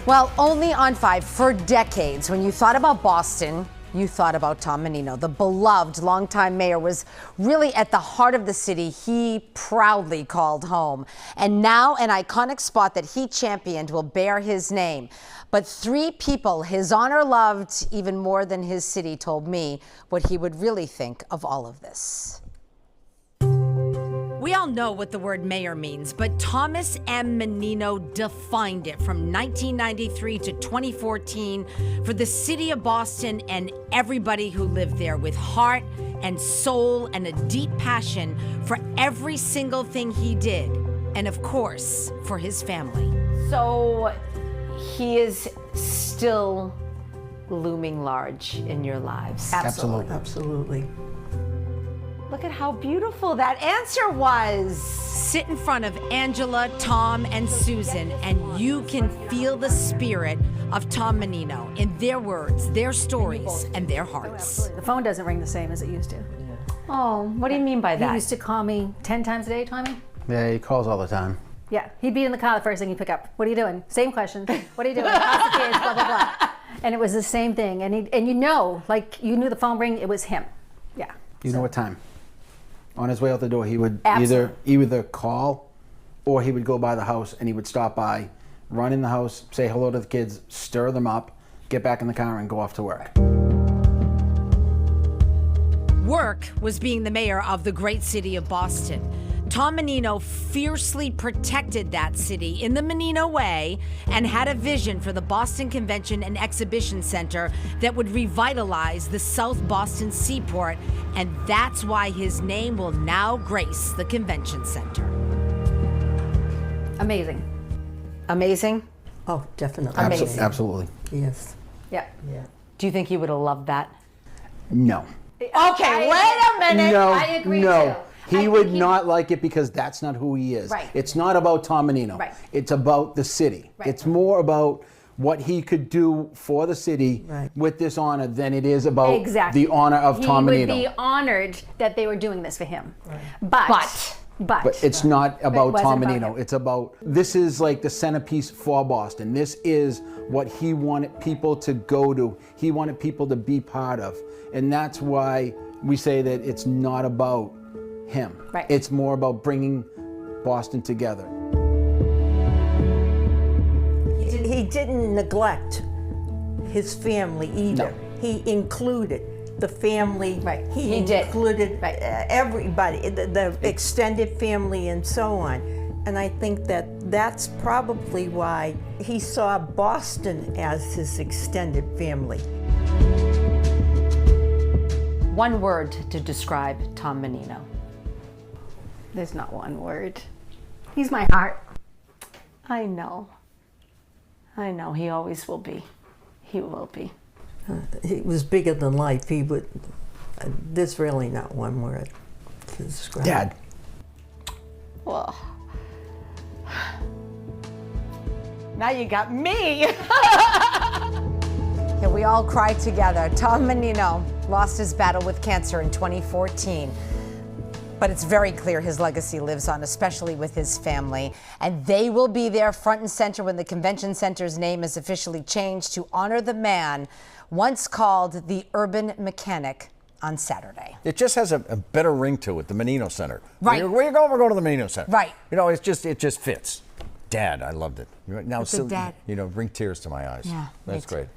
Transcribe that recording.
Well, only on 5 for decades. When you thought about Boston, you thought about Tom Menino. The beloved longtime mayor was really at the heart of the city he proudly called home. And now an iconic spot that he championed will bear his name. But 3 people his honor loved even more than his city told me what he would really think of all of this. We all know what the word mayor means, but Thomas M. Menino defined it from 1993 to 2014 for the city of Boston and everybody who lived there, with heart and soul and a deep passion for every single thing he did, and of course, for his family. So he is still looming large in your lives. Absolutely. Look at how beautiful that answer was. Sit in front of Angela, Tom, and Susan, and you can feel the spirit of Tom Menino in their words, their stories, and their hearts. The phone doesn't ring the same as it used to. Oh, what do you mean by that? He used to call me 10 times a day, Tommy. Yeah, he calls all the time. Yeah, he'd be in the car, the first thing he'd pick up. What are you doing? Same question. What are you doing? How's the kids? Blah, blah, blah. And it was the same thing. And you know, like you knew the phone ring, it was him. Yeah. You know what time? On his way out the door, he would Absolutely. either call or he would go by the house and he would stop by, run in the house, say hello to the kids, stir them up, get back in the car and go off to work. Work was being the mayor of the great city of Boston. Tom Menino fiercely protected that city in the Menino way and had a vision for the Boston Convention and Exhibition Center that would revitalize the South Boston seaport, and that's why his name will now grace the Convention Center. Amazing. Amazing? Oh, definitely. Amazing. Absolutely. Yes. Yeah. Yeah. Do you think he would have loved that? No. Okay, wait a minute. No. I agree no. too. He would not like it because that's not who he is. Right. It's not about Tom Menino. Right. It's about the city. Right. It's more about what he could do for the city with this honor than it is about Exactly. the honor of Tom Menino. He would be honored that they were doing this for him. Right. But it's not about wasn't Tom about Menino. him. It's about, this is like the centerpiece for Boston. This is what he wanted people to go to. He wanted people to be part of. And that's why we say that it's not about him. Right. It's more about bringing Boston together. He didn't neglect his family either. No. He included the family. Right. He did. included Right. Everybody, the extended family and so on. And I think that that's probably why he saw Boston as his extended family. One word to describe Tom Menino. there's not one word. He's my heart. I know. I know. He always will be. He will be. He was bigger than life. He would. There's really not one word to describe. Dad. Well, now you got me. Yeah, we all cried together. Tom Menino lost his battle with cancer in 2014. But it's very clear his legacy lives on, especially with his family. And they will be there front and center when the convention center's name is officially changed to honor the man once called the urban mechanic on Saturday. It just has a better ring to it, the Menino Center. Right. Where you going? We're going to the Menino Center. Right. You know, it just fits. Dad, I loved it. Now, It's a dad. you know, bring tears to my eyes. Yeah, That's me too. great.